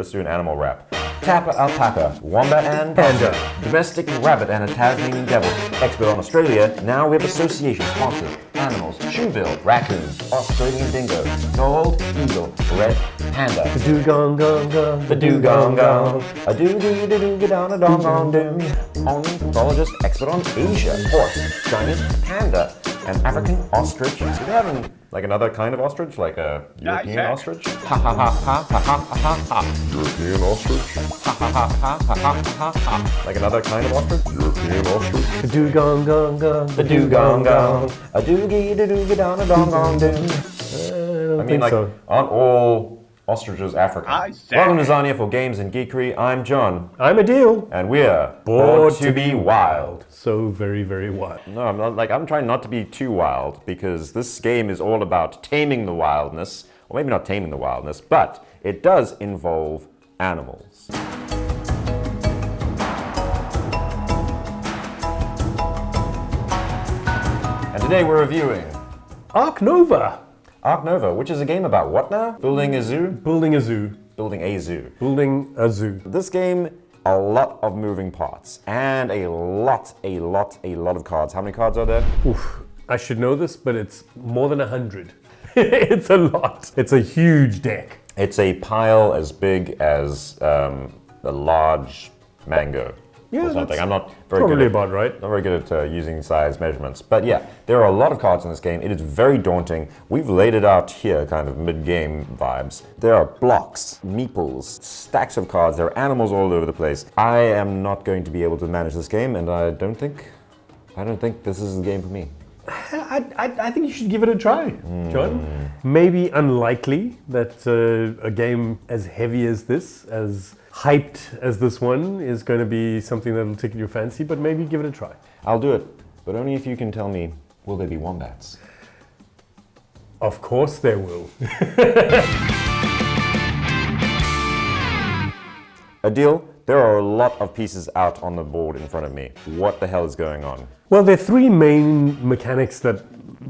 Let's do an animal rap. Tapper alpaca, wombat and panda, domestic rabbit and a Tasmanian devil. Expert on Australia, now we have association sponsors. Animals, shoebill, raccoon, Australian dingo, gold eagle, red panda. The dugong gong gong. The dugong gong. A doo doo doo doo down a dong dong doo. Ornithologist, expert on Asia, horse, Chinese panda, and African ostrich. Do they have like another kind of ostrich, like a European ostrich? Ha ha ha ha ha ha ha ha. European ostrich? Ha ha ha ha ha ha ha ha. Like another kind of ostrich? European ostrich? The dugong gong gong. The dugong gong. A doogie doo doo down a dong dong doo. I mean, like, aren't all ostriches African? Welcome to Zarnia for Games and Geekery. I'm John. I'm Adhil. And we're bored to be wild. So very, very wild. No, I'm not. I'm trying not to be too wild because this game is all about taming the wildness, or maybe not taming the wildness, but it does involve animals. And today we're reviewing Ark Nova. Ark Nova, which is a game about what now? Building a zoo? Building a zoo. Building a zoo. Building a zoo. This game, a lot of moving parts and a lot of cards. How many cards are there? Oof, I should know this, but it's more than 100. It's a lot. It's a huge deck. It's a pile as big as a large mango. Yeah, or something. that's I'm not very probably good at, about right. Not very good at using size measurements. But yeah, there are a lot of cards in this game. It is very daunting. We've laid it out here, kind of mid-game vibes. There are blocks, meeples, stacks of cards. There are animals all over the place. I am not going to be able to manage this game, and I don't think this is the game for me. I think you should give it a try, John. Maybe unlikely that a game as heavy as this, as hyped as this one, is going to be something that'll tickle your fancy, but maybe give it a try. I'll do it, but only if you can tell me, will there be wombats? Of course there will. Adhil, there are a lot of pieces out on the board in front of me. What the hell is going on? Well, there are three main mechanics that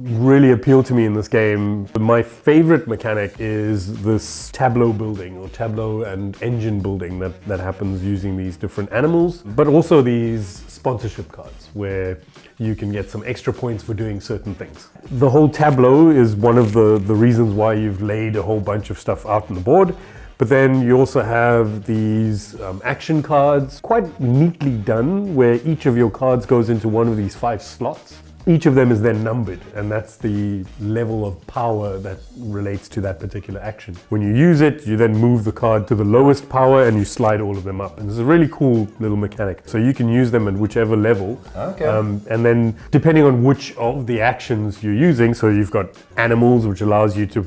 really appeal to me in this game. My favorite mechanic is this tableau building, or tableau and engine building that happens using these different animals, but also these sponsorship cards where you can get some extra points for doing certain things. The whole tableau is one of the reasons why you've laid a whole bunch of stuff out on the board. But then you also have these action cards, quite neatly done, where each of your cards goes into one of these 5 slots. Each of them is then numbered, and that's the level of power that relates to that particular action. When you use it, you then move the card to the lowest power and you slide all of them up. And it's a really cool little mechanic. So you can use them at whichever level. Okay. And then depending on which of the actions you're using, so you've got animals, which allows you to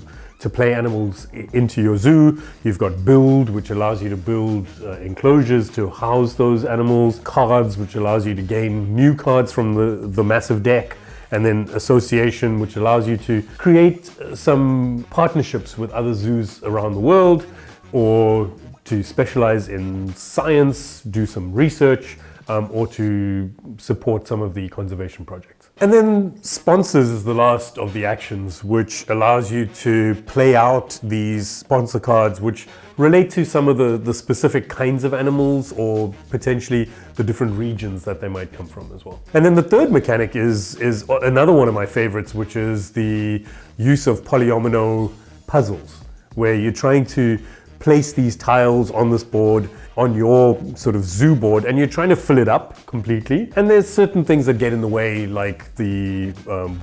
play animals into your zoo. You've got build, which allows you to build enclosures to house those animals. Cards, which allows you to gain new cards from the massive deck. And then association, which allows you to create some partnerships with other zoos around the world, or to specialize in science, do some research, or to support some of the conservation projects. And then sponsors is the last of the actions, which allows you to play out these sponsor cards, which relate to some of the specific kinds of animals, or potentially the different regions that they might come from as well. And then the third mechanic is another one of my favorites, which is the use of polyomino puzzles, where you're trying to place these tiles on this board, on your sort of zoo board, and you're trying to fill it up completely. And there's certain things that get in the way, like the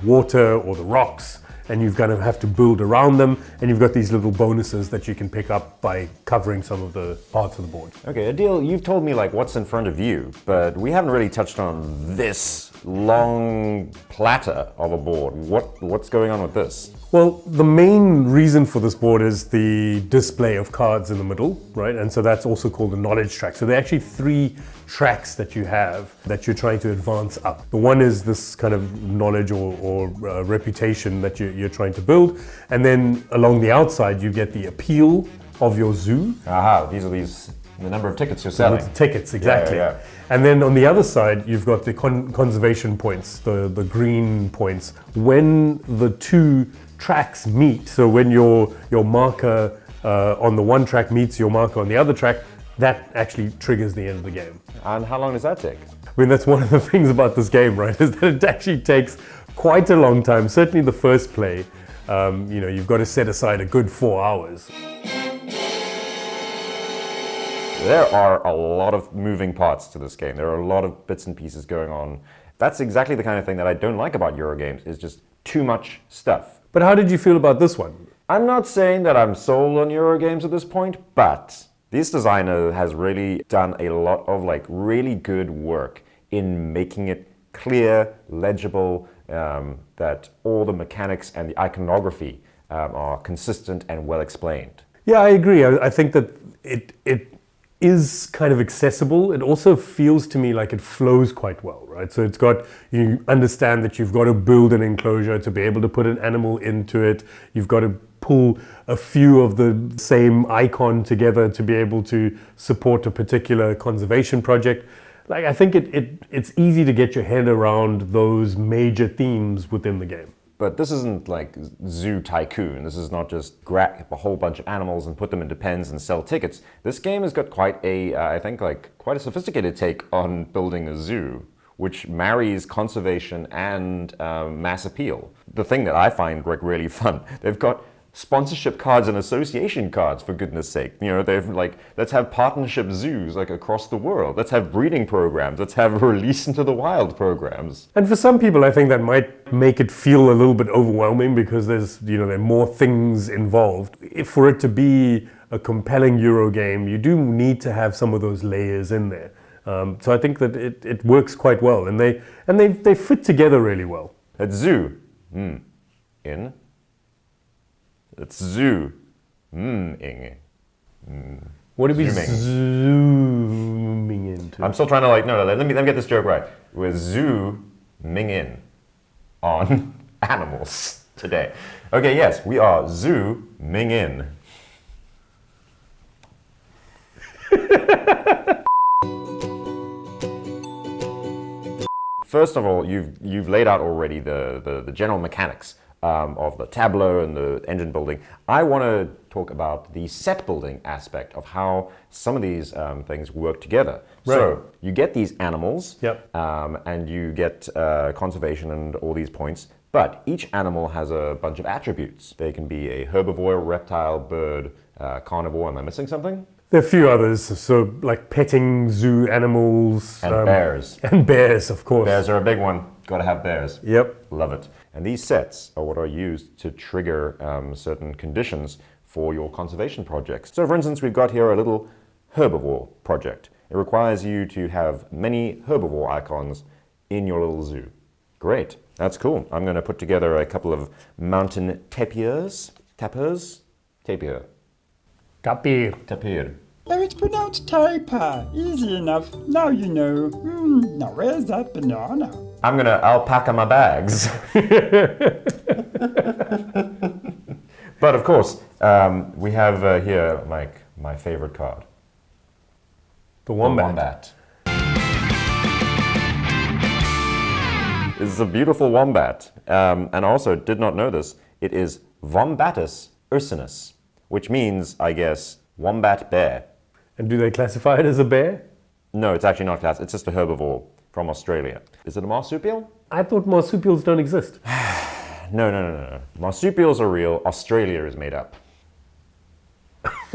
water or the rocks, and you've got to have to build around them. And you've got these little bonuses that you can pick up by covering some of the parts of the board. Okay, Adhil, you've told me like what's in front of you, but we haven't really touched on this long platter of a board. What's going on with this? Well, the main reason for this board is the display of cards in the middle, right? And so that's also called the knowledge track. So there are actually 3 tracks that you have that you're trying to advance up. The one is this kind of knowledge or reputation that you're trying to build. And then along the outside, you get the appeal of your zoo. Aha, these are the number of tickets you're selling. Tickets, exactly. Yeah. And then on the other side, you've got the conservation points, the green points. When the 2 tracks meet, so when your marker on the one track meets your marker on the other track, that actually triggers the end of the game. And how long does that take? I mean, that's one of the things about this game, right? Is that it actually takes quite a long time. Certainly the first play, you've got to set aside a good 4 hours. There are a lot of moving parts to this game. There are a lot of bits and pieces going on. That's exactly the kind of thing that I don't like about Eurogames, is just too much stuff. But how did you feel about this one? I'm not saying that I'm sold on Eurogames at this point, but this designer has really done a lot of really good work in making it clear, legible, that all the mechanics and the iconography are consistent and well explained. Yeah, I agree. I think that it is kind of accessible. It also feels to me like it flows quite well, right? So you understand that you've got to build an enclosure to be able to put an animal into it. You've got to pull a few of the same icon together to be able to support a particular conservation project. I think it's easy to get your head around those major themes within the game. But this isn't like Zoo Tycoon. This is not just grab a whole bunch of animals and put them into pens and sell tickets. This game has got quite a sophisticated take on building a zoo, which marries conservation and mass appeal. The thing that I find really fun, they've got sponsorship cards and association cards, for goodness sake. They've let's have partnership zoos across the world. Let's have breeding programs. Let's have release into the wild programs. And for some people, I think that might make it feel a little bit overwhelming because there are more things involved. For it to be a compelling Euro game, you do need to have some of those layers in there. So I think that it works quite well, and they fit together really well. It's zoo. In. It's zoo. Ing. What are we Zooming. zooming into? I'm still trying to let me get this joke right. We're zooming in on animals today. Okay, yes, we are zooming in. First of all, you've laid out already the general mechanics of the tableau and the engine building. I want to talk about the set building aspect of how some of these things work together. Right. So you get these animals, Yep. And you get conservation and all these points, but each animal has a bunch of attributes. They can be a herbivore, reptile, bird, carnivore. Am I missing something? There are a few others, so like petting zoo animals. And bears. And bears, of course. Bears are a big one. Gotta have bears. Yep. Love it. And these sets are what are used to trigger certain conditions for your conservation projects. So for instance, we've got here a little herbivore project. It requires you to have many herbivore icons in your little zoo. Great, that's cool. I'm gonna put together a couple of mountain tapirs. Tapir. Tapir. Oh, it's pronounced taper. Easy enough. Now you know. Now where's that banana? I'm gonna alpaca my bags. But of course, we have here my favorite card. The wombat. This is a beautiful wombat. And also, did not know this, it is Wombatus ursinus, which means, I guess, wombat bear. And do they classify it as a bear? No, it's actually not class. It's just a herbivore from Australia. Is it a marsupial? I thought marsupials don't exist. No. Marsupials are real. Australia is made up.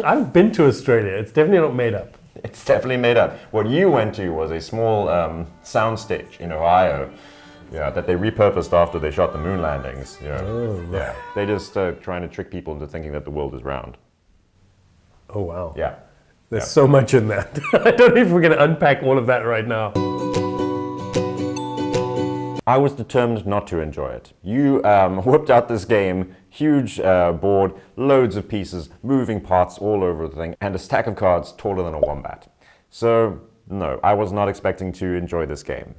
I've been to Australia. It's definitely not made up. It's definitely made up. What you went to was a small soundstage in Ohio. Yeah, that they repurposed after they shot the moon landings. Yeah, yeah. They just trying to trick people into thinking that the world is round. Oh, wow. Yeah. There's so much in that. I don't know if we're going to unpack all of that right now. I was determined not to enjoy it. You whipped out this game, huge board, loads of pieces, moving parts all over the thing, and a stack of cards taller than a wombat. So, no, I was not expecting to enjoy this game.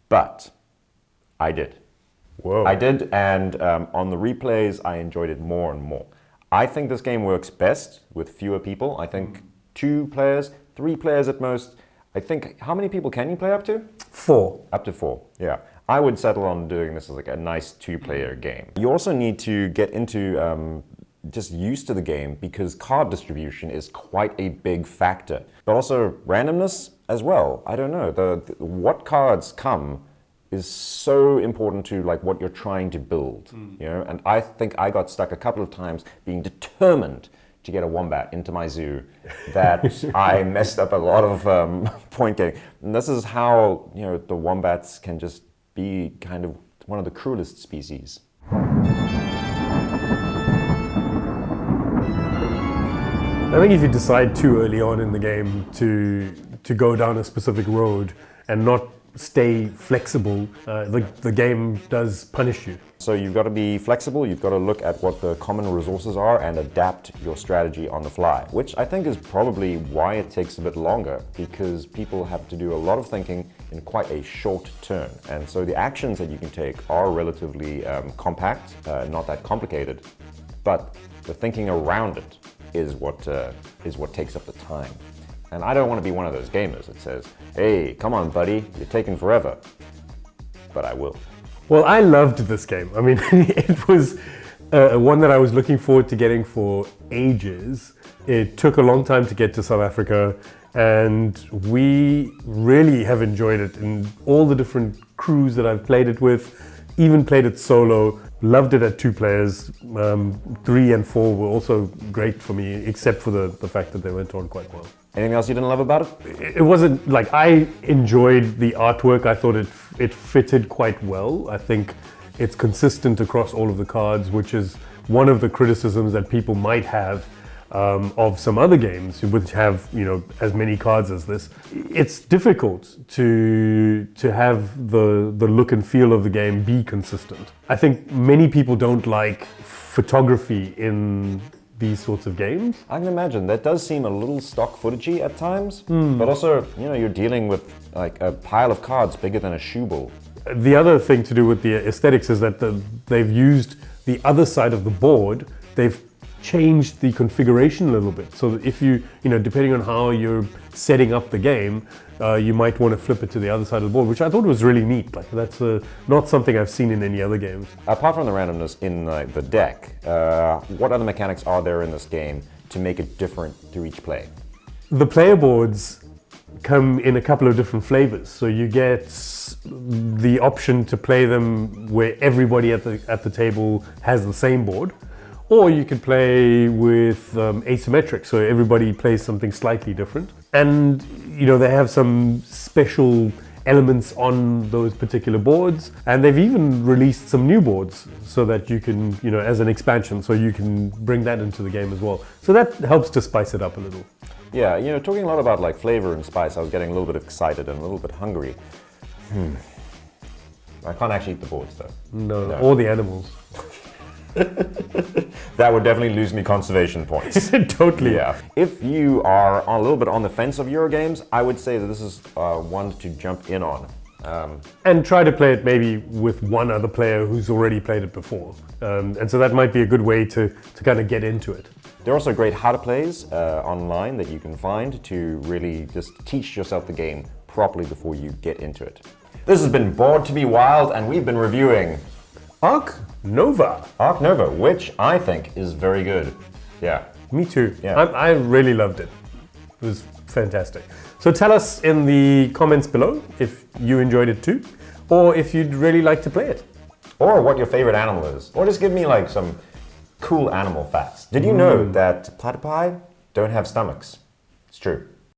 But I did. Whoa. I did, and on the replays, I enjoyed it more and more. I think this game works best with fewer people. I think 2 players, 3 players at most. I think, how many people can you play up to? 4. Up to 4, yeah. I would settle on doing this as like a nice 2-player game. You also need to get into just used to the game because card distribution is quite a big factor. But also randomness as well. I don't know. What cards come is so important to like what you're trying to build. You know, and I think I got stuck a couple of times being determined to get a wombat into my zoo that I messed up a lot of point getting. And this is how, you know, the wombats can just be kind of one of the cruelest species. I think if you decide too early on in the game to go down a specific road and not stay flexible, the game does punish you. So you've got to be flexible, you've got to look at what the common resources are and adapt your strategy on the fly, which I think is probably why it takes a bit longer, because people have to do a lot of thinking in quite a short turn. And so the actions that you can take are relatively compact, not that complicated, but the thinking around it is what takes up the time. And I don't want to be one of those gamers that says, hey, come on, buddy, you're taking forever. But I will. Well, I loved this game. I mean, it was one that I was looking forward to getting for ages. It took a long time to get to South Africa, and we really have enjoyed it in all the different crews that I've played it with, even played it solo. Loved it at 2 players. 3 and 4 were also great for me, except for the fact that they went on quite well. Anything else you didn't love about it? It wasn't like I enjoyed the artwork. I thought it fitted quite well. I think it's consistent across all of the cards, which is one of the criticisms that people might have of some other games which have, you know, as many cards as this. It's difficult to have the look and feel of the game be consistent. I think many people don't like photography in these sorts of games. I can imagine that does seem a little stock footagey at times, but also, you know, you're dealing with like a pile of cards bigger than a shoe ball. The other thing to do with the aesthetics is that they've used the other side of the board. They've changed the configuration a little bit, so that if you know, depending on how you're setting up the game, you might want to flip it to the other side of the board, which I thought was really neat. Like that's not something I've seen in any other games. Apart from the randomness in the deck, what other mechanics are there in this game to make it different through each play? The player boards come in a couple of different flavors, so you get the option to play them where everybody at the table has the same board. Or you can play with asymmetric, so everybody plays something slightly different. And you know, they have some special elements on those particular boards, and they've even released some new boards so that you can, you know, as an expansion, so you can bring that into the game as well. So that helps to spice it up a little. Yeah, you know, talking a lot about like flavor and spice, I was getting a little bit excited and a little bit hungry. I can't actually eat the boards though. No. Or the animals. That would definitely lose me conservation points. Totally. Yeah. If you are a little bit on the fence of Eurogames, I would say that this is one to jump in on. And try to play it maybe with one other player who's already played it before. And so that might be a good way to kind of get into it. There are also great how-to-plays online that you can find to really just teach yourself the game properly before you get into it. This has been Bored to be Wild, and we've been reviewing Ark Nova. Ark Nova, which I think is very good. Yeah. Me too. Yeah. I really loved it. It was fantastic. So tell us in the comments below if you enjoyed it too, or if you'd really like to play it. Or what your favorite animal is. Or just give me like some cool animal facts. Did you know that platypi don't have stomachs? It's true.